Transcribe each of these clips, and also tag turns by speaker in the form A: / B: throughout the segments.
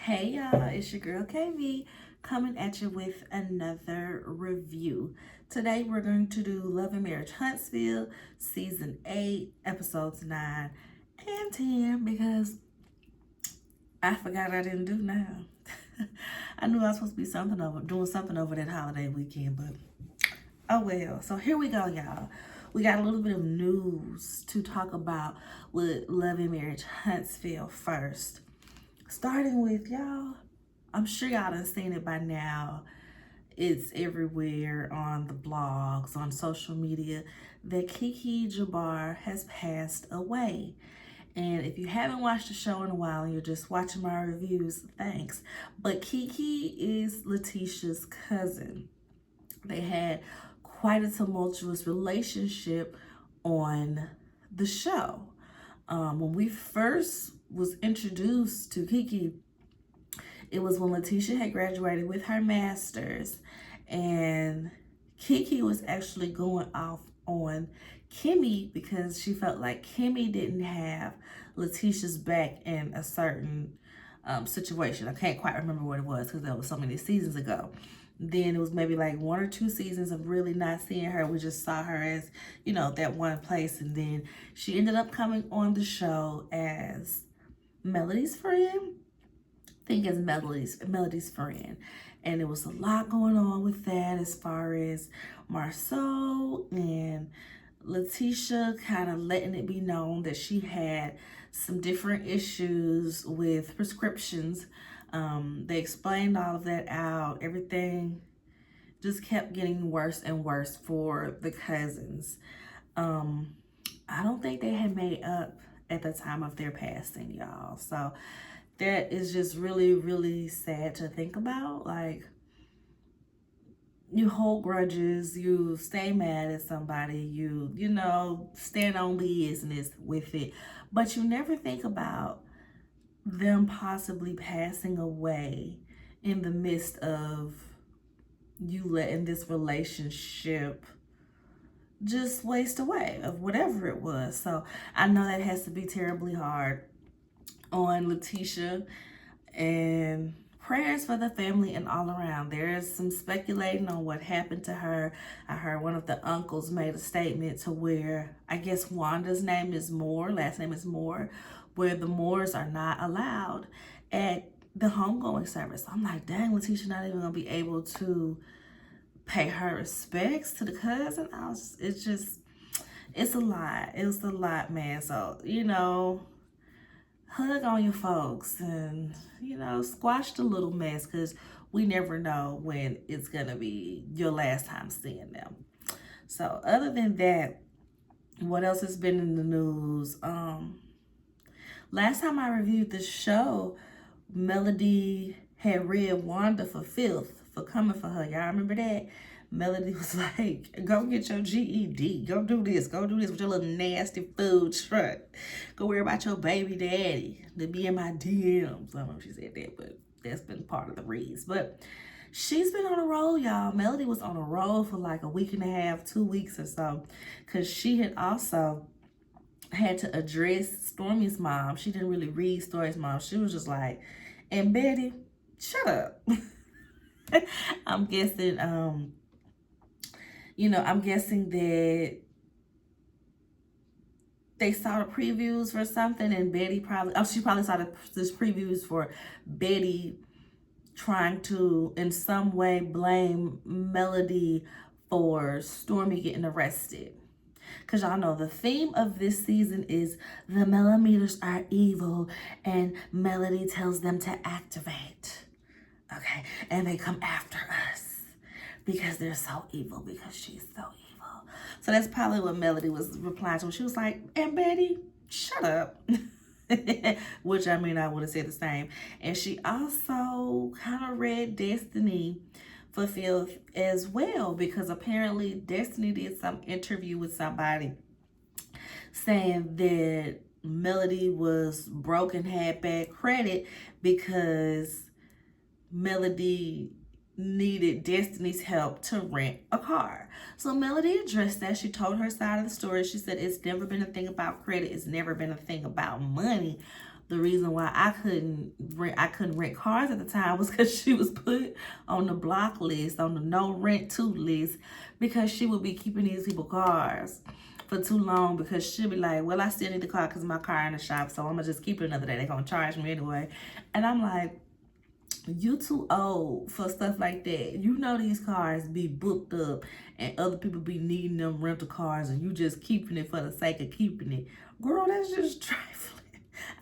A: Hey y'all, it's your girl KV coming at you with another review. Today we're going to do Love and Marriage Huntsville Season 8, Episodes 9 and 10 because I forgot I didn't do 9. I knew I was supposed to be doing something over that holiday weekend, but oh well. So here we go, y'all. We got a little bit of news to talk about with Love and Marriage Huntsville first. Starting with y'all, I'm sure y'all done seen it by now. It's everywhere on the blogs, on social media, that Kiki Jabbar has passed away. And if you haven't watched the show in a while and you're just watching my reviews, thanks. But Kiki is Letitia's cousin. They had quite a tumultuous relationship on the show. When we first was introduced to Kiki, it was when Letitia had graduated with her master's, and Kiki was actually going off on Kimmy because she felt like Kimmy didn't have Letitia's back in a certain situation. I can't quite remember what it was because that was so many seasons ago. Then it was maybe like 1 or 2 seasons of really not seeing her. We just saw her as, that one place. And then she ended up coming on the show as Melody's friend. I think as Melody's friend. And there was a lot going on with that as far as Marceau and Letitia kind of letting it be known that she had some different issues with prescriptions. They explained all of that out. Everything just kept getting worse and worse for the cousins. I don't think they had made up at the time of their passing, y'all. So that is just really, really sad to think about. Like, you hold grudges, you stay mad at somebody, you stand on business with it, but you never think about them possibly passing away in the midst of you letting this relationship just waste away of whatever it was. So I know that has to be terribly hard on Letitia, and prayers for the family and all around. There's some speculating on what happened to her. I heard one of the uncles made a statement to where I guess Wanda's name is Moore, last name is Moore, where the Moores are not allowed at the homegoing service. I'm like, dang, Letitia not even gonna be able to pay her respects to the cousin. It's a lot. It was a lot, man. So, hug on your folks and, squash the little mess because we never know when it's going to be your last time seeing them. So other than that, what else has been in the news? Last time I reviewed the show, Melody had read Wanda for filth for coming for her. Y'all remember that? Melody was like, go get your GED. Go do this with your little nasty food truck. Go worry about your baby daddy to be in my DMs. I don't know if she said that, but that's been part of the reads. But she's been on a roll, y'all. Melody was on a roll for like a week and a half, 2 weeks or so, because she had also had to address Stormy's mom. She didn't really read Stormy's mom. She was just like, and Betty, shut up. I'm guessing, I'm guessing that they saw the previews for something, and Betty she probably saw this previews for Betty trying to, in some way, blame Melody for Stormy getting arrested. Because y'all know the theme of this season is the millimeters are evil and Melody tells them to activate. Okay, and they come after us because they're so evil, because she's so evil. So that's probably what Melody was replying to. She was like, and Betty, shut up. Which, I mean, I would have said the same. And she also kind of read Destiny for filth as well, because apparently Destiny did some interview with somebody saying that Melody was broke and had bad credit because Melody needed Destiny's help to rent a car. So Melody addressed that. She told her side of the story. She said it's never been a thing about credit. It's never been a thing about money. the reason why I couldn't rent cars at the time was because she was put on the block list, on the no rent to list, because she would be keeping these people cars for too long, because she'll be like, well, I still need the car because my car in the shop, so I'm gonna just keep it another day. They're gonna charge me anyway. And I'm like, you too old for stuff like that. You know these cars be booked up and other people be needing them rental cars, and you just keeping it for the sake of keeping it. Girl, that's just trifling.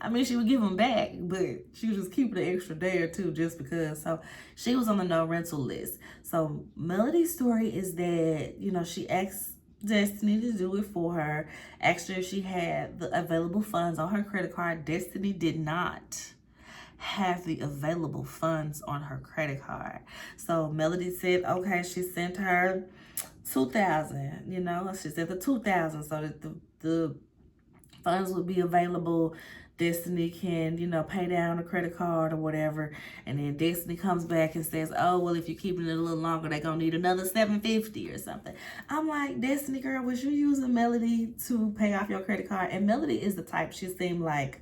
A: I mean, she would give them back, but she was just keeping an extra day or two just because. So she was on the no rental list. So Melody's story is that, you know, she asked Destiny to do it for her, asked her if she had the available funds on her credit card. Destiny did not have the available funds on her credit card. So Melody said, okay, she sent her $2,000, you know, she said the $2,000 so that the funds would be available. Destiny can, you know, pay down a credit card or whatever. And then Destiny comes back and says, oh, well, if you're keeping it a little longer, they're going to need another $750 or something. I'm like, Destiny, girl, was you using Melody to pay off your credit card? And Melody is the type, she seemed like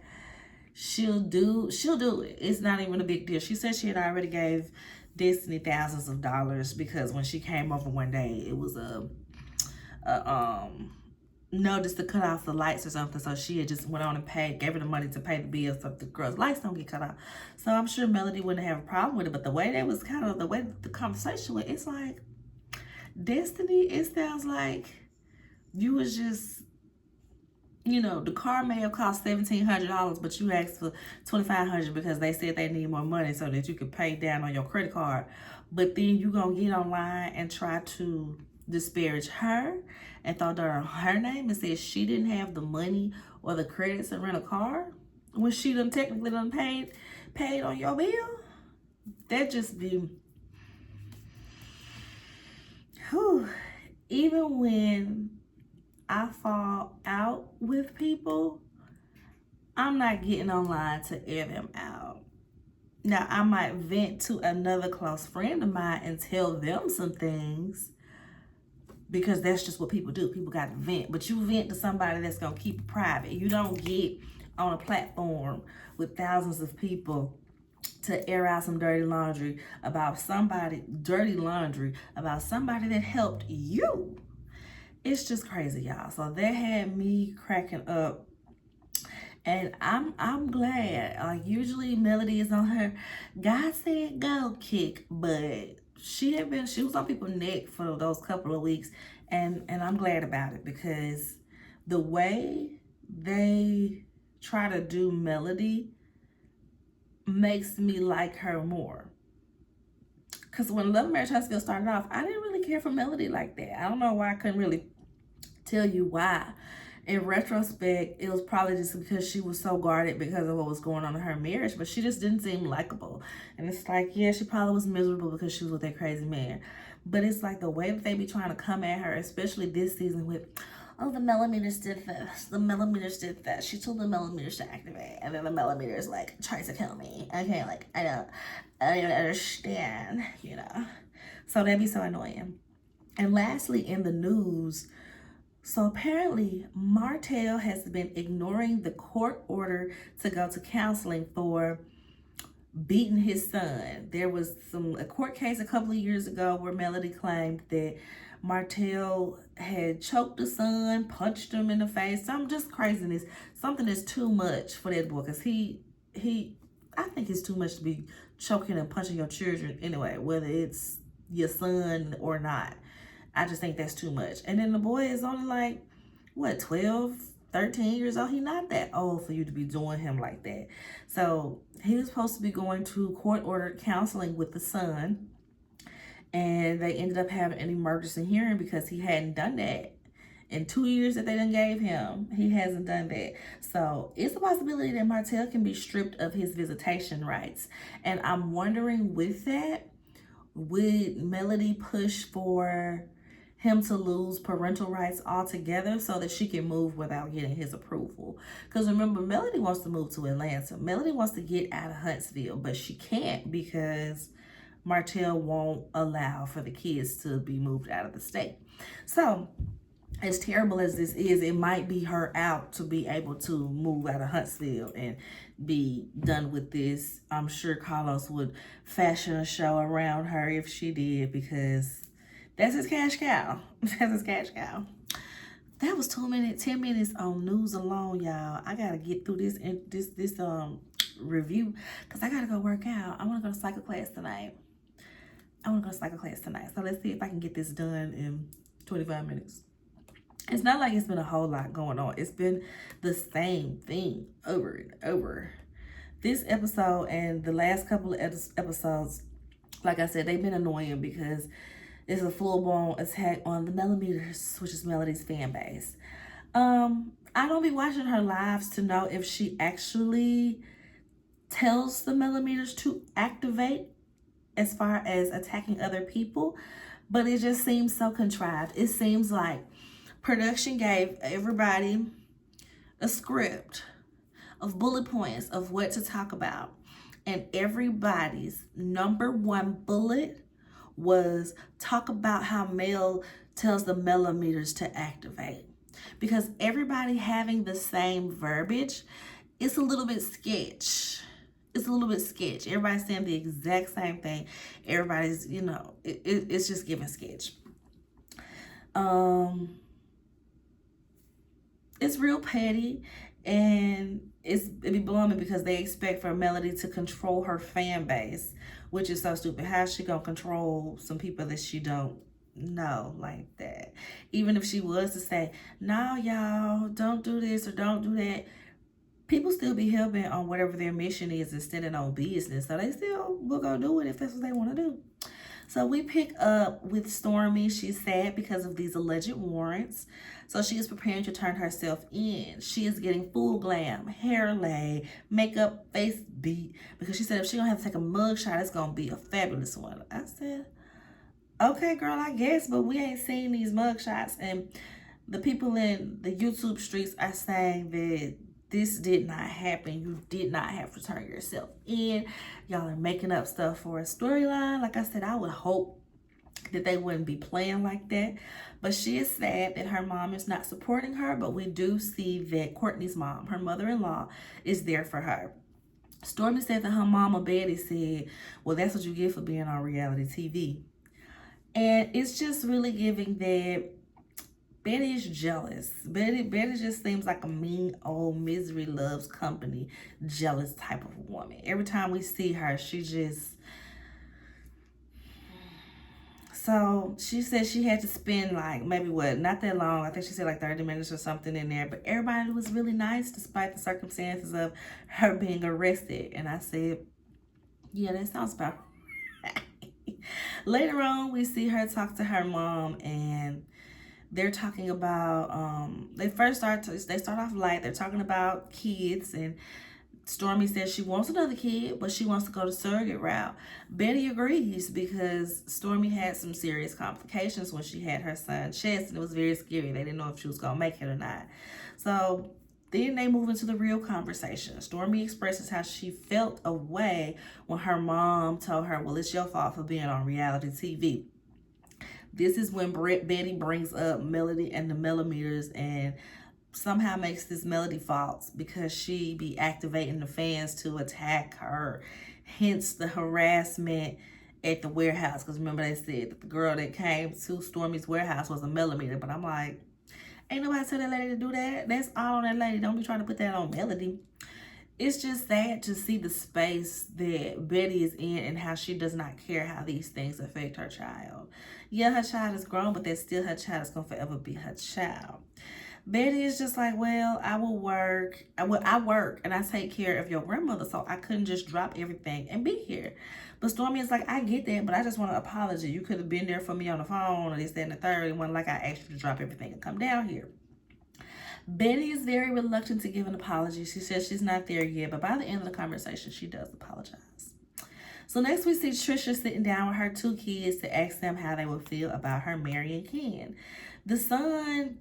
A: she'll do it. It's not even a big deal. She said she had already gave Destiny thousands of dollars because when she came over one day, it was a notice to cut off the lights or something. So she had just went on and gave her the money to pay the bill so the girls' lights don't get cut off. So I'm sure Melody wouldn't have a problem with it. But the way that was kind of the way the conversation went, it's like, Destiny, it sounds like you was just, you know, the car may have cost $1,700, but you asked for $2,500 because they said they need more money so that you could pay down on your credit card. But then you gonna get online and try to disparage her and throw dirt on her name and say she didn't have the money or the credits to rent a car when she done technically done paid on your bill. That just be, whew. Even when I fall out with people, I'm not getting online to air them out. Now, I might vent to another close friend of mine and tell them some things because that's just what people do. People got to vent. But you vent to somebody that's going to keep it private. You don't get on a platform with thousands of people to air out some dirty laundry about somebody that helped you. It's just crazy, y'all. So that had me cracking up. And I'm glad. Like, usually Melody is on her God said go kick, but she was on people's neck for those couple of weeks, and I'm glad about it, because the way they try to do Melody makes me like her more. Because when Love Marriage Huntsville started off, I didn't really care for Melody like that. I don't know why. I couldn't really tell you why. In retrospect, it was probably just because she was so guarded because of what was going on in her marriage, but she just didn't seem likable. And it's like, yeah, she probably was miserable because she was with that crazy man. But it's like the way that they be trying to come at her, especially this season with, oh, the millimeters did this, the millimeters did that. She told the millimeters to activate, and then the millimeters like tries to kill me. Okay, like I don't even understand, you know. So that'd be so annoying. And lastly, in the news, so apparently Martell has been ignoring the court order to go to counseling for beating his son. There was a court case a couple of years ago where Melody claimed that Martell had choked the son, punched him in the face, some just craziness. Something that's too much for that boy, because I think it's too much to be choking and punching your children anyway, whether it's your son or not. I just think that's too much. And then the boy is only like, what, 12, 13 years old? He's not that old for you to be doing him like that. So he was supposed to be going to court-ordered counseling with the son, and they ended up having an emergency hearing because he hadn't done that. In 2 years that they done gave him, he hasn't done that. So it's a possibility that Martell can be stripped of his visitation rights. And I'm wondering, with that, would Melody push for him to lose parental rights altogether so that she can move without getting his approval? Because remember, Melody wants to move to Atlanta. Melody wants to get out of Huntsville, but she can't because Martell won't allow for the kids to be moved out of the state. So as terrible as this is, it might be her out to be able to move out of Huntsville and be done with this. I'm sure Carlos would fashion a show around her if she did, because that's his cash cow. That's his cash cow. That was 10 minutes on news alone, y'all. I gotta get through this review because I gotta go work out. I want to go to cycle class tonight. So let's see if I can get this done in 25 minutes. It's not like it's been a whole lot going on. It's been the same thing over and over. This episode and the last couple of episodes, like I said, they've been annoying because it's a full-blown attack on the Millimeters, which is Melody's fan base. I don't be watching her lives to know if she actually tells the Millimeters to activate as far as attacking other people, but it just seems so contrived. It seems like production gave everybody a script of bullet points of what to talk about, and everybody's number one bullet was talk about how Mel tells the Millimeters to activate. Because everybody having the same verbiage, it's a little bit sketch. Everybody's saying the exact same thing. Everybody's, it's just giving sketch. It's real petty, and it be blowing me because they expect for Melody to control her fan base, which is so stupid. How is she gonna control some people that she don't know like that? Even if she was to say, no, y'all, don't do this or don't do that, people still be hell-bent on whatever their mission is instead of on business. So they still will go do it if that's what they want to do. So we pick up with Stormy. She's sad because of these alleged warrants. So she is preparing to turn herself in. She is getting full glam, hair laid, makeup, face beat, because she said if she gonna have to take a mug shot, it's gonna be a fabulous one. I said, okay, girl, I guess, but we ain't seen these mug shots. And the people in the YouTube streets are saying that this did not happen. You did not have to turn yourself in. Y'all are making up stuff for a storyline. Like I said, I would hope that they wouldn't be playing like that. But she is sad that her mom is not supporting her. But we do see that Courtney's mom, her mother-in-law, is there for her. Stormy said that her mama Betty said, well, that's what you get for being on reality TV. And it's just really giving that Betty is jealous. Betty just seems like a mean old misery loves company, jealous type of woman. Every time we see her, she just... So she said she had to spend like maybe not that long. I think she said like 30 minutes or something in there. But everybody was really nice despite the circumstances of her being arrested. And I said, yeah, that sounds about right. Later on, we see her talk to her mom, and they're talking about, they start off light. They're talking about kids, and Stormy says she wants another kid, but she wants to go the surrogate route. Betty agrees because Stormy had some serious complications when she had her son Chess, and it was very scary. They didn't know if she was going to make it or not. So then they move into the real conversation. Stormy expresses how she felt away when her mom told her, well, it's your fault for being on reality TV. This is when Betty brings up Melody and the Millimeters and somehow makes this Melody false because she be activating the fans to attack her. Hence the harassment at the warehouse. Because remember they said that the girl that came to Stormy's warehouse was a Millimeter. But I'm like, ain't nobody tell that lady to do that. That's all on that lady. Don't be trying to put that on Melody. It's just sad to see the space that Betty is in and how she does not care how these things affect her child. Yeah, her child is grown, but that's still her child. It's going to forever be her child. Betty is just like, well, I work and I take care of your grandmother, so I couldn't just drop everything and be here. But Stormy is like, I get that, but I just want an apology. You could have been there for me on the phone or this, that, and the third. It wasn't like I asked you to drop everything and come down here. Betty is very reluctant to give an apology. She says she's not there yet, but by the end of the conversation, she does apologize. So next we see Trisha sitting down with her two kids to ask them how they would feel about her marrying Ken. The son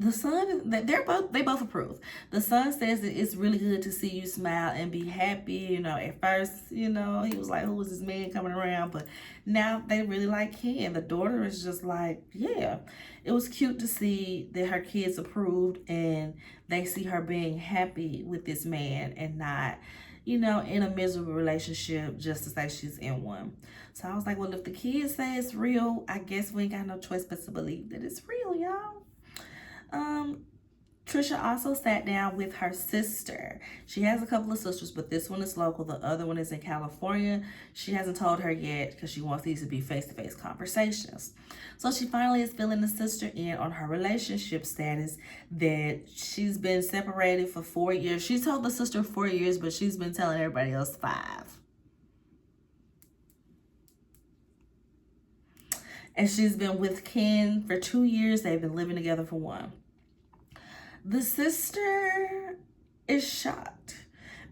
A: The son, they both approve. The son says that it's really good to see you smile and be happy. At first, he was like, who was this man coming around? But now they really like Ken. The daughter is just like, yeah. It was cute to see that her kids approved and they see her being happy with this man and not, in a miserable relationship just to say she's in one. So I was like, well, if the kids say it's real, I guess we ain't got no choice but to believe that it's real, y'all. Um, Trisha also sat down with her sister. She has a couple of sisters, but this one is local. The other one is in California. She hasn't told her yet because she wants these to be face-to-face conversations. So she finally is filling the sister in on her relationship status, that she's been separated for 4 years. She told the sister 4 years, but she's been telling everybody else 5. And she's been with Ken for 2 years. They've been living together for 1. The sister is shocked.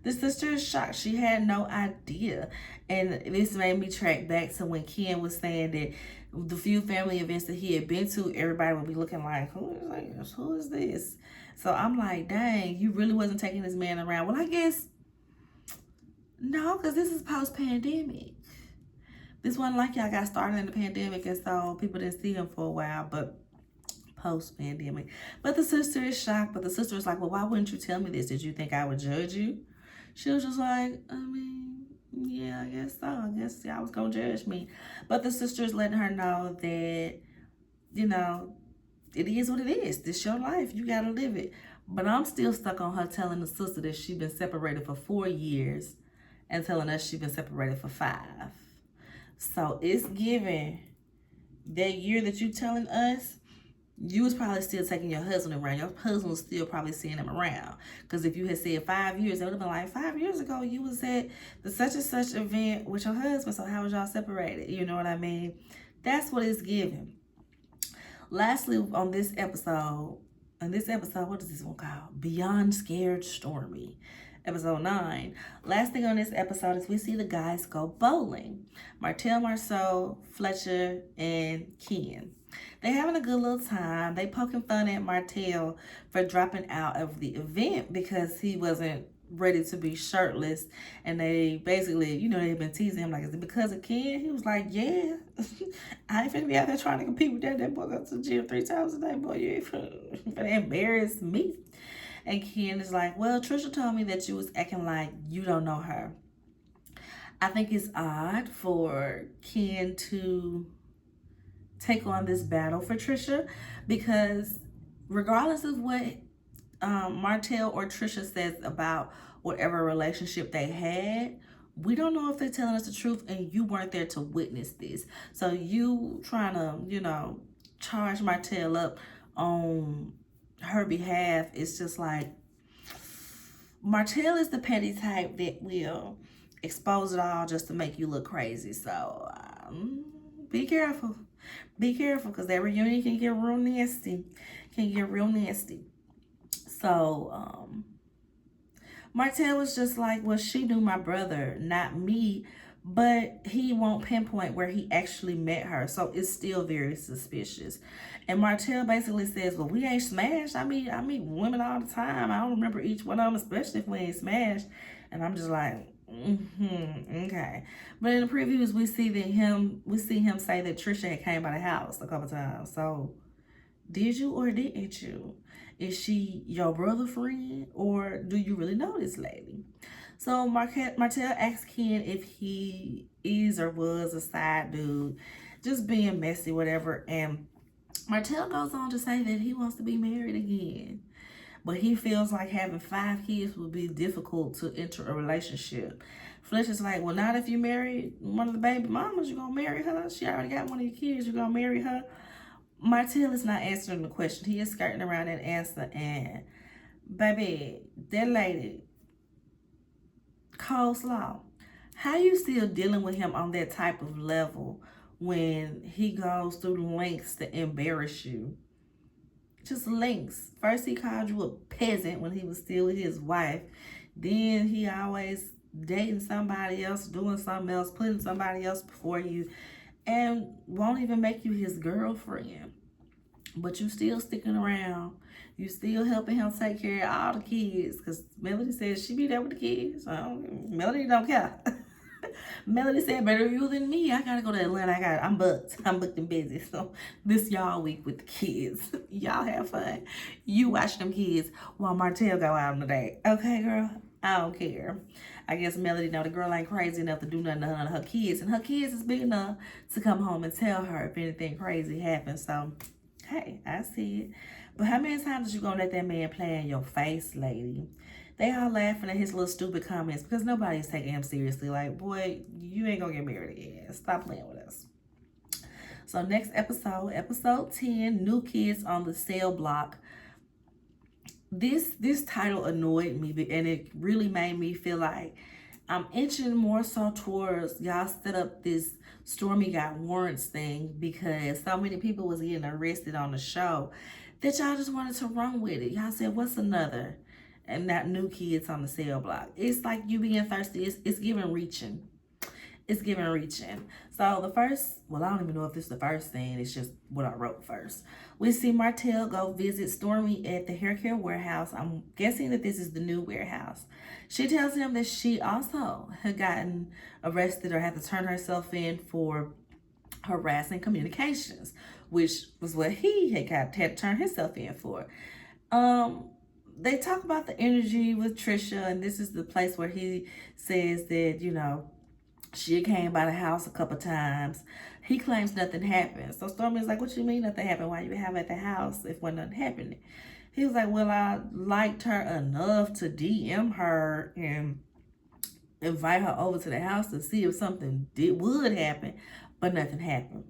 A: The sister is shocked. She had no idea. And this made me track back to when Ken was saying that the few family events that he had been to, everybody would be looking like, who is this? Who is this? So I'm like, dang, you really wasn't taking this man around. Well, I guess, no, because this is post-pandemic. This wasn't like y'all got started in the pandemic and so people didn't see him for a while, but post-pandemic. But the sister is shocked, but the sister is like, well, why wouldn't you tell me this? Did you think I would judge you? She was just like, I mean, yeah, I guess so. I guess y'all was gonna judge me. But the sister is letting her know that, it is what it is. This your life. You gotta live it. But I'm still stuck on her telling the sister that she's been separated for 4 years and telling us she's been separated for 5. So it's given that year that you telling us, you was probably still taking your husband around. Your husband was still probably seeing him around. Because if you had said 5 years, it would have been like, 5 years ago, you was at the such and such event with your husband. So how was y'all separated? You know what I mean? That's what it's giving. Lastly, on this episode, what is this one called? Beyond Scared Stormy. Episode 9. Last thing on this episode is we see the guys go bowling. Martell, Marceau, Fletcher, and Ken. They having a good little time. They poking fun at Martell for dropping out of the event because he wasn't ready to be shirtless. And they basically, they've been teasing him like, is it because of Ken? He was like, yeah. I ain't finna be out there trying to compete with that. That boy goes to the gym 3 times a day. Boy, you ain't finna embarrass me. And Ken is like, well, Trisha told me that you was acting like you don't know her. I think it's odd for Ken to take on this battle for Trisha because regardless of what Martell or Trisha says about whatever relationship they had, we don't know if they're telling us the truth and you weren't there to witness this. So you trying to, charge Martell up on her behalf, it's just like, Martell is the petty type that will expose it all just to make you look crazy. So be careful. Be careful because that reunion can get real nasty. So Martell was just like, well, she knew my brother, not me. But he won't pinpoint where he actually met her. So it's still very suspicious. And Martell basically says, well, we ain't smashed. I meet women all the time. I don't remember each one of them, especially if we ain't smashed. And I'm just like, okay. But in the previews, we see him say that Trisha had came by the house a couple times. So did you or didn't you? Is she your brother friend or do you really know this lady? So Martell asks Ken if he is or was a side dude, just being messy, whatever. And Martell goes on to say that he wants to be married again. But he feels like having 5 kids would be difficult to enter a relationship. Fletcher's like, well, not if you marry one of the baby mamas, you're going to marry her. She already got one of your kids, you're going to marry her. Martell is not answering the question. He is skirting around that answer. And, baby, that lady, coleslaw, how you still dealing with him on that type of level when he goes through lengths to embarrass you? Just lengths. First he called you a peasant when he was still with his wife. Then he always dating somebody else, doing something else, putting somebody else before you, and won't even make you his girlfriend. but you still sticking around. You still helping him take care of all the kids. Because Melody says she be there with the kids. So Melody don't care. Melody said, better you than me. I gotta go to Atlanta. I'm booked. I'm booked and busy. So this y'all week with the kids. Y'all have fun. You watch them kids while Martell go out on the date. Okay, girl? I don't care. I guess Melody know the girl ain't crazy enough to do nothing to none of her kids. And her kids is big enough to come home and tell her if anything crazy happens. So, hey, I see it. But how many times you gonna let that man play in your face, lady? They all laughing at his little stupid comments because nobody's taking him seriously. Like, boy, you ain't gonna get married again. Stop playing with us. So next episode, episode 10, New Kids on the Cell Block. This title annoyed me, and it really made me feel like I'm inching more so towards y'all set up this Stormy got warrants thing because so many people was getting arrested on the show that y'all just wanted to run with it. Y'all said, what's another? And not New Kids on the Cell Block. It's like you being thirsty. It's giving reaching. It's giving reaching. So the first, well, I don't even know if this is the first thing. It's just what I wrote first. We see Martell go visit Stormy at the hair care warehouse. I'm guessing that this is the new warehouse. She tells him that she also had gotten arrested or had to turn herself in for harassing communications, which was what he had to turn himself in for. They talk about the energy with Trisha, and this is the place where he says that, you know, she came by the house a couple times. He claims nothing happened. So Stormy is like, what you mean nothing happened? Why you have at the house if nothing happened? He was like, well, I liked her enough to DM her and invite her over to the house to see if something would happen, but nothing happened.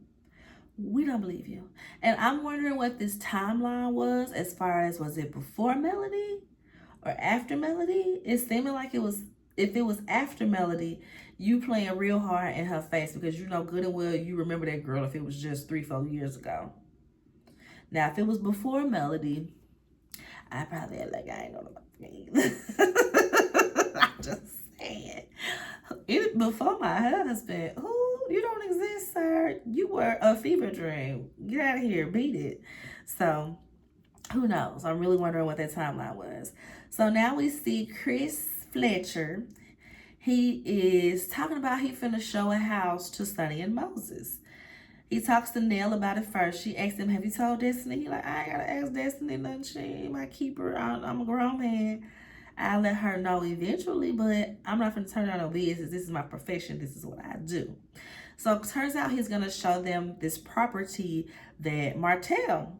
A: We don't believe you. And I'm wondering what this timeline was as far as, was it before Melody or after Melody? It seemed like it was, if it was after Melody, you playing real hard in her face because you know good and well you remember that girl if it was just 3-4 years ago. Now, if it was before Melody, I probably had like, I ain't know about me. I'm just saying. Before my husband, you don't exist, sir. You were a fever dream. Get out of here. Beat it. So, who knows? I'm really wondering what that timeline was. So now we see Chris Fletcher. He is talking about he finna show a house to Sonny and Moses. He talks to Nell about it first. She asks him, have you told Destiny? He like, I ain't gotta ask Destiny nothing. She ain't my keeper. I'm a grown man. I'll let her know eventually, but I'm not gonna turn on no business. This is my profession. This is what I do. So it turns out he's gonna show them this property that Martell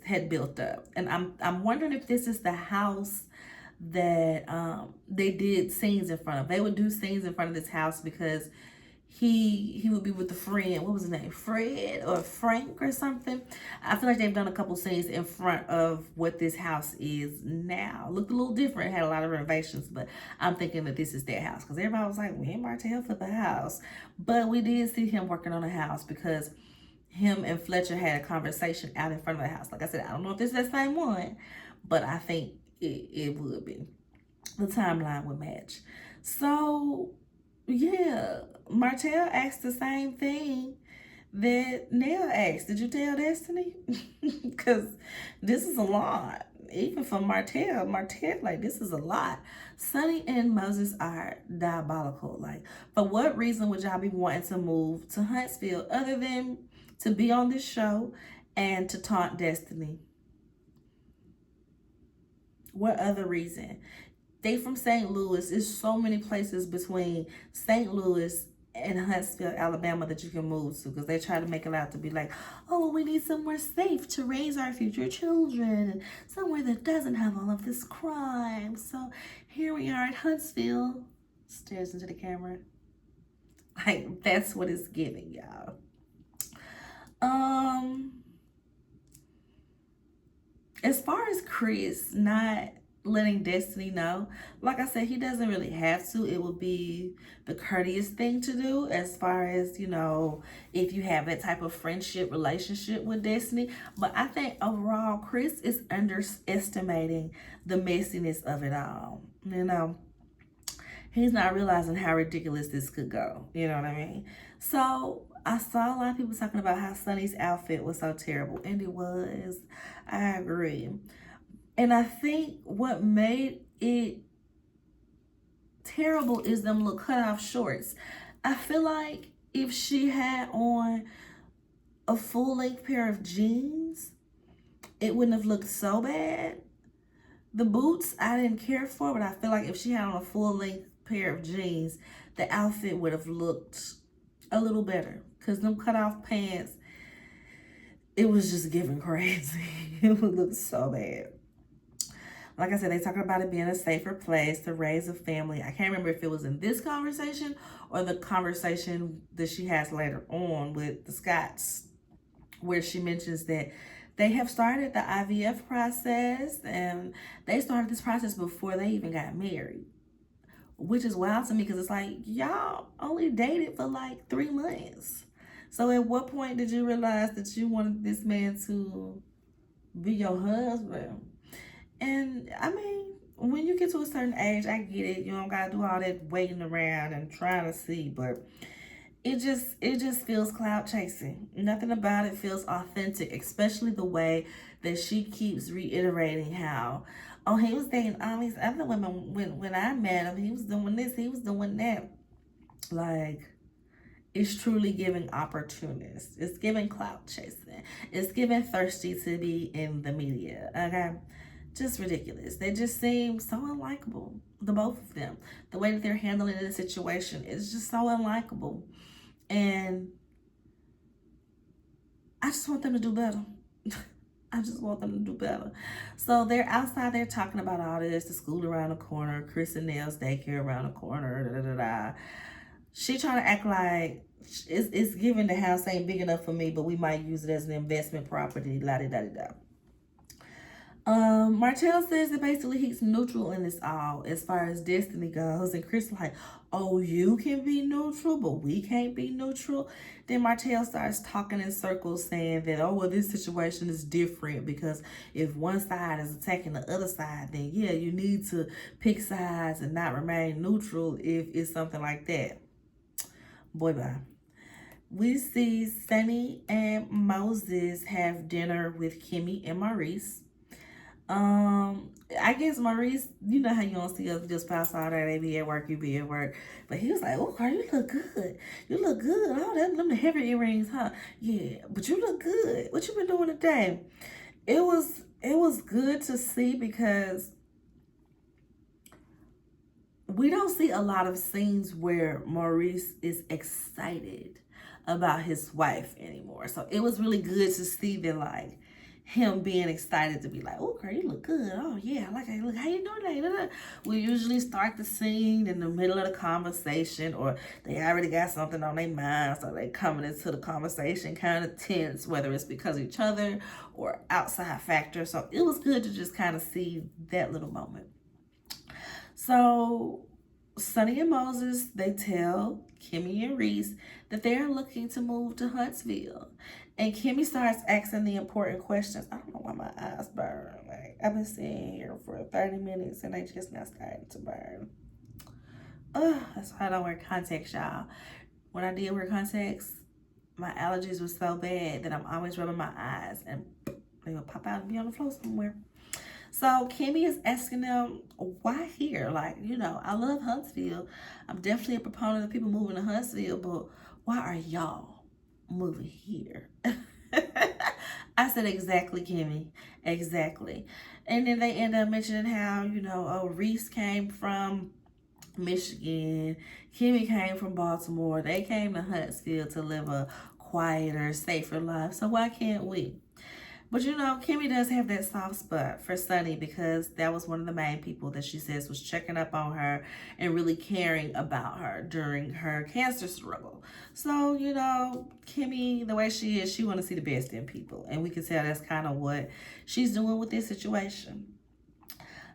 A: had built up. And I'm wondering if this is the house that they did scenes in front of. They would do scenes in front of this house because he would be with the friend, what was his name, Fred or Frank or something. I feel like they've done a couple scenes in front of what this house is now. Looked a little different, had a lot of renovations, but I'm thinking that this is their house because everybody was like, when Martell for the house. But we did see him working on the house because him and Fletcher had a conversation out in front of the house. Like I said, I don't know if this is the same one, but I think it would be. The timeline would match. So, yeah, Martell asked the same thing that Nell asked. Did you tell Destiny? Because this is a lot. Even for Martell, like, this is a lot. Sonny and Moses are diabolical. Like, for what reason would y'all be wanting to move to Huntsville other than to be on this show and to taunt Destiny? What other reason? They from St. Louis. There's so many places between St. Louis and Huntsville, Alabama that you can move to because they try to make it out to be like, oh, we need somewhere safe to raise our future children and somewhere that doesn't have all of this crime. So here we are at Huntsville. Stares into the camera. Like, that's what it's giving, y'all. As far as Chris not letting Destiny know, like I said, he doesn't really have to. It would be the courteous thing to do as far as, you know, if you have that type of friendship relationship with Destiny. But I think overall, Chris is underestimating the messiness of it all. You know, he's not realizing how ridiculous this could go. You know what I mean? So I saw a lot of people talking about how Sunny's outfit was so terrible, and it was. I agree. And I think what made it terrible is them little cutoff shorts. I feel like if she had on a full length pair of jeans, it wouldn't have looked so bad. The boots I didn't care for, but I feel like if she had on a full length pair of jeans, the outfit would have looked a little better. Because them cut off pants, it was just giving crazy. It would look so bad. Like I said, they talking about it being a safer place to raise a family. I can't remember if it was in this conversation or the conversation that she has later on with the Scotts, where she mentions that they have started the IVF process, and they started this process before they even got married, which is wild to me because it's like, y'all only dated for like 3 months. So at what point did you realize that you wanted this man to be your husband? And I mean, when you get to a certain age, I get it. You don't gotta do all that waiting around and trying to see, but it just feels cloud chasing. Nothing about it feels authentic, especially the way that she keeps reiterating how, oh, he was dating all these other women when I met him. He was doing this, he was doing that. Like, it's truly giving opportunist. It's giving clout chasing. It's giving thirsty to be in the media. Okay. Just ridiculous. They just seem so unlikable, the both of them. The way that they're handling the situation is just so unlikable. And I just want them to do better. I just want them to do better. So they're outside there talking about all this, the school around the corner, Chris and Nell's daycare around the corner, She trying to act like it's given the house ain't big enough for me, but we might use it as an investment property, la-di-da-di-da. Martell says that basically he's neutral in this all as far as Destiny goes. And Chris like, oh, you can be neutral, but we can't be neutral. Then Martell starts talking in circles saying that, oh, well, this situation is different because if one side is attacking the other side, then yeah, you need to pick sides and not remain neutral if it's something like that. Boy, bye. We see Sunny and Moses have dinner with Kimmy and Maurice. I guess Maurice, you know how you don't see us just pass all day, they be at work, you be at work. But he was like, oh, girl, you look good. You look good. Oh, them the heavy earrings, huh? Yeah, but you look good. What you been doing today? It was good to see because we don't see a lot of scenes where Maurice is excited about his wife anymore. So it was really good to see that, like, him being excited to be like, oh, girl, you look good. Oh, yeah, I like it. Look, how you doing today? We usually start the scene in the middle of the conversation, or they already got something on their mind, so they coming into the conversation kind of tense, whether it's because of each other or outside factors. So it was good to just kind of see that little moment. So Sunny and Moses, they tell Kimmy and Reese that they are looking to move to Huntsville. And Kimmy starts asking the important questions. I don't know why my eyes burn. Like, I've been sitting here for 30 minutes and they just not starting to burn. That's why I don't wear contacts, y'all. When I did wear contacts, my allergies were so bad that I'm always rubbing my eyes and they will pop out and be on the floor somewhere. So Kimmy is asking them, why here? Like, you know, I love Huntsville. I'm definitely a proponent of people moving to Huntsville, but why are y'all moving here? I said, exactly, Kimmy. Exactly. And then they end up mentioning how, you know, oh, Reese came from Michigan. Kimmy came from Baltimore. They came to Huntsville to live a quieter, safer life. So why can't we? But you know, Kimmy does have that soft spot for Sunny because that was one of the main people that she says was checking up on her and really caring about her during her cancer struggle. So, you know, Kimmy, the way she is, she want to see the best in people. And we can tell that's kind of what she's doing with this situation.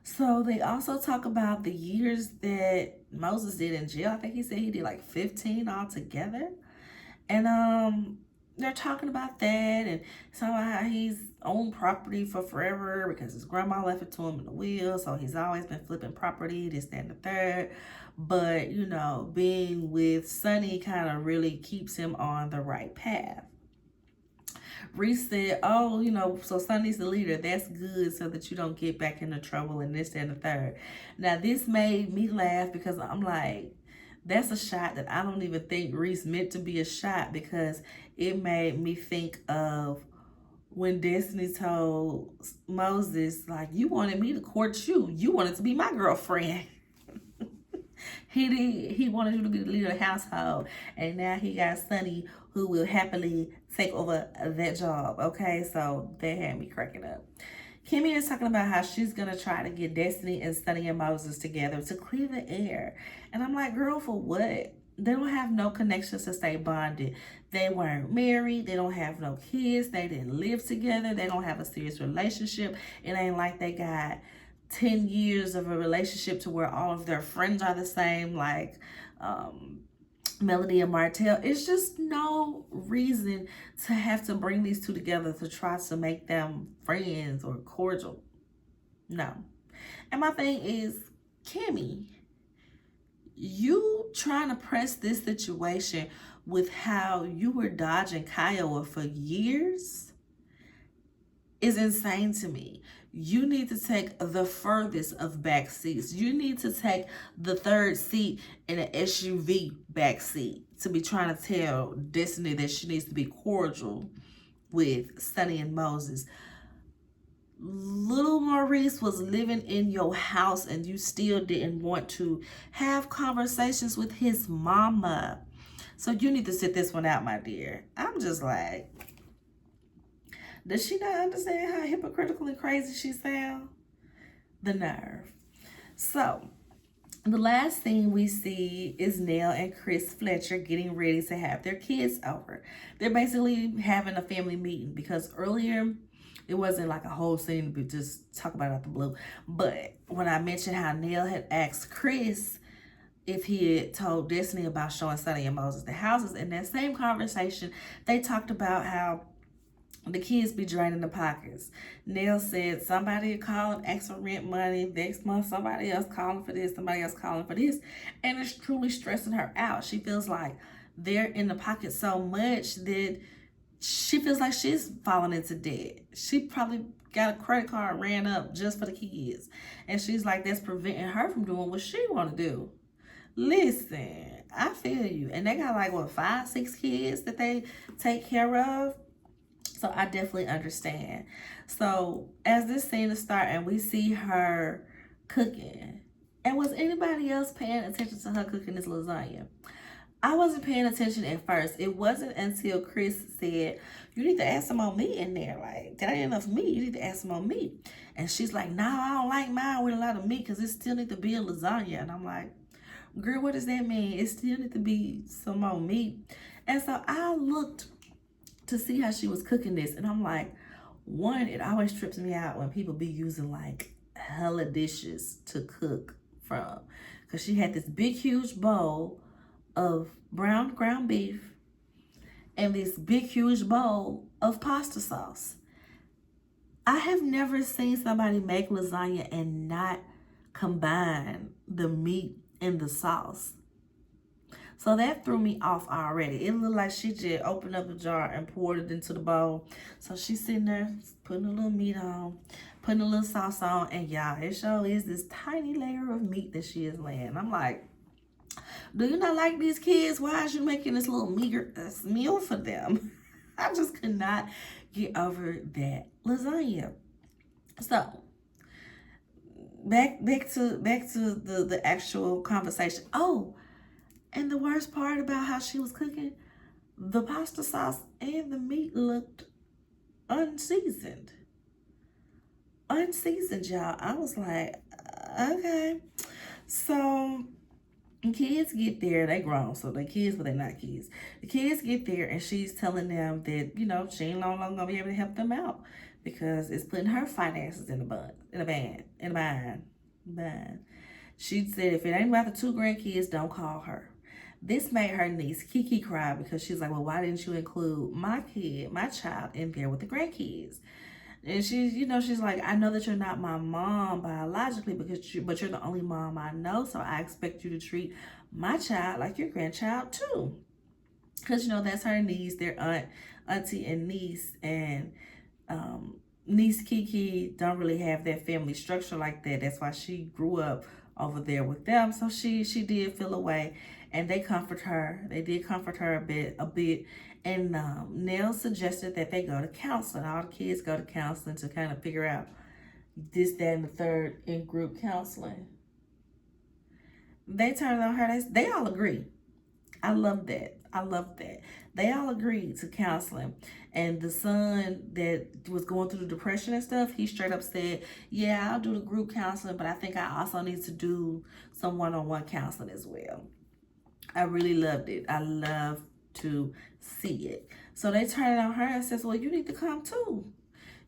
A: So they also talk about the years that Moses did in jail. I think he said he did like 15 altogether. And they're talking about that and somehow how he's owned property for forever because his grandma left it to him in the will. So he's always been flipping property, this, that, and the third. But, you know, being with Sunny kind of really keeps him on the right path. Reese said, oh, you know, so Sunny's the leader. That's good so that you don't get back into trouble and this, that, and the third. Now, this made me laugh because I'm like, that's a shot that I don't even think Reese meant to be a shot, because it made me think of when Destiny told Moses, like, you wanted me to court you. You wanted to be my girlfriend. He wanted you to be the leader of the household, and now he got Sunny, who will happily take over that job. Okay, so that had me cracking up. Kimmy is talking about how she's gonna try to get Destiny and Sunny and Moses together to clear the air, and I'm like, girl, for what? They don't have no connections to stay bonded. They weren't married. They don't have no kids. They didn't live together. They don't have a serious relationship. It ain't like they got 10 years of a relationship to where all of their friends are the same, like Melody and Martell. It's just no reason to have to bring these two together to try to make them friends or cordial. No. And my thing is, Kimmy, you trying to press this situation with how you were dodging Kiowa for years is insane to me. You need to take the furthest of back seats. You need to take the third seat in an SUV back seat to be trying to tell Destiny that she needs to be cordial with Sunny and Moses. Little Maurice was living in your house and you still didn't want to have conversations with his mama. So you need to sit this one out, my dear. I'm just like, does she not understand how hypocritical and crazy she sounds? The nerve. So, the last thing we see is Nell and Chris Fletcher getting ready to have their kids over. They're basically having a family meeting because earlier it wasn't like a whole scene to just talk about it out the blue. But when I mentioned how Nell had asked Chris if he had told Destiny about showing Sunny and Moses the houses, in that same conversation, they talked about how the kids be draining the pockets. Nell said somebody call and ask for rent money. Next month, somebody else calling for this, somebody else calling for this. And it's truly stressing her out. She feels like they're in the pocket so much that she feels like she's falling into debt. She probably got a credit card ran up just for the kids. And she's like, that's preventing her from doing what she want to do. Listen, I feel you. And they got like, what, 5, 6 kids that they take care of? So I definitely understand. So as this scene is starting, we see her cooking. And was anybody else paying attention to her cooking this lasagna? I wasn't paying attention at first. It wasn't until Chris said, you need to add some more meat in there. Like, that ain't enough meat. You need to add some more meat. And she's like, no, I don't like mine with a lot of meat because it still need to be a lasagna. And I'm like, girl, what does that mean? It still need to be some more meat. And so I looked to see how she was cooking this, and I'm like, one, it always trips me out when people be using like hella dishes to cook from, because she had this big huge bowl of brown ground beef and this big huge bowl of pasta sauce. I have never seen somebody make lasagna and not combine the meat and the sauce. So that threw me off already. It looked like she just opened up a jar and poured it into the bowl. So she's sitting there putting a little meat on, putting a little sauce on, and y'all, it sure is this tiny layer of meat that she is laying. I'm like, do you not like these kids? Why is you making this little meager meal for them? I just could not get over that lasagna. So back to the actual conversation. Oh, and the worst part about how she was cooking, the pasta sauce and the meat looked unseasoned. Unseasoned, y'all. I was like, okay. So kids get there, they grown, so they kids, but they're not kids. The kids get there and she's telling them that, you know, she ain't no longer gonna be able to help them out because it's putting her finances in a bind. She said if it ain't about the 2 grandkids, don't call her. This made her niece Kiki cry because she's like, well, why didn't you include my child in there with the grandkids? And she's, you know, she's like, I know that you're not my mom biologically, but you're the only mom I know, so I expect you to treat my child like your grandchild too. Because, you know, that's her niece, their auntie and niece. And niece Kiki don't really have that family structure like that. That's why she grew up over there with them. So she did feel away, and they comfort her. They did comfort her a bit. And Nell suggested that they go to counseling. All the kids go to counseling to kind of figure out this, that, and the third in group counseling. They turned on her. They all agree. I love that. I love that. They all agreed to counseling. And the son that was going through the depression and stuff, he straight up said, yeah, I'll do the group counseling, but I think I also need to do some one-on-one counseling as well. I really loved it. I love to see it. So they turned it on her and says, well, you need to come too.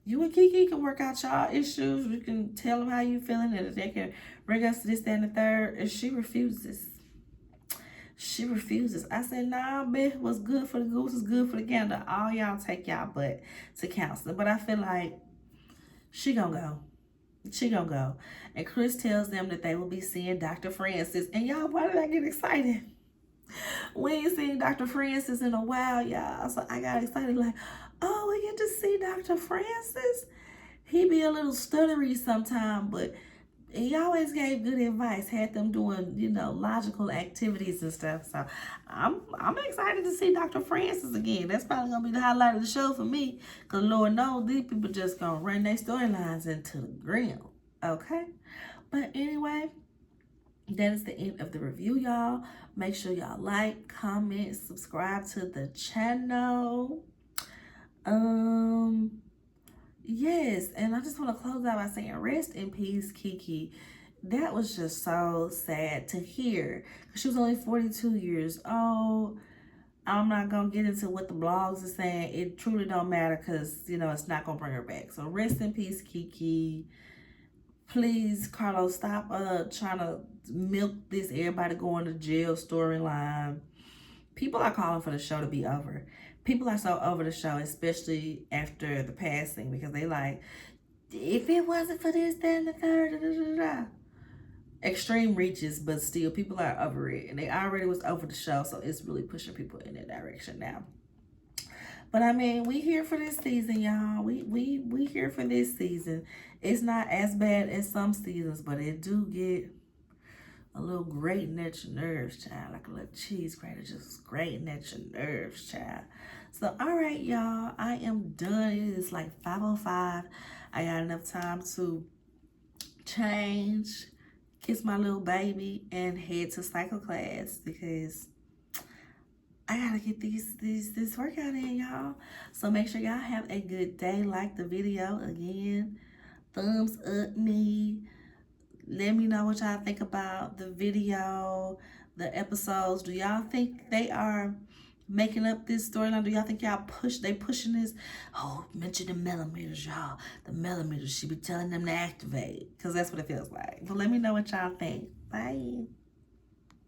A: You and Kiki can work out y'all issues. You can tell them how you feeling, and if they can bring us to this, that, and the third. And she refuses. She refuses. I said, nah, bitch, what's good for the goose is good for the gander. All y'all take y'all butt to counseling. But I feel like she gonna go. She gonna go. And Chris tells them that they will be seeing Dr. Francis. And y'all, why did I get excited? We ain't seen Dr. Francis in a while, y'all. So I got excited like, oh, we get to see Dr. Francis? He be a little stuttery sometime, but he always gave good advice, had them doing, you know, logical activities and stuff. So I'm excited to see Dr. Francis again. That's probably going to be the highlight of the show for me, because Lord knows these people just going to run their storylines into the ground. Okay? But anyway, that is the end of the review, y'all. Make sure y'all like, comment, subscribe to the channel. Yes, and I just want to close out by saying rest in peace, Kiki. That was just so sad to hear. She was only 42 years old. I'm not going to get into what the blogs are saying. It truly don't matter because, you know, it's not going to bring her back. So rest in peace, Kiki. Please, Carlos, stop trying to milk this everybody going to jail storyline. People are calling for the show to be over. People are so over the show, especially after the passing, because they like, if it wasn't for this, then the third, da, da, da, da. Extreme reaches, but still, people are over it, and they already was over the show, so it's really pushing people in that direction now. But I mean, we here for this season, y'all. We here for this season. It's not as bad as some seasons, but it do get a little grating at your nerves, child. Like a little cheese grater, just grating at your nerves, child. So, all right, y'all. I am done. It is like 5:05. I got enough time to change, kiss my little baby, and head to cycle class because I gotta get this workout in, y'all. So make sure y'all have a good day. Like the video again. Thumbs up me. Let me know what y'all think about the video, the episodes. Do y'all think they are making up this storyline? Do y'all think they pushing this? Oh, mention the millimeters, y'all. The millimeters, she be telling them to activate. Because that's what it feels like. But let me know what y'all think. Bye.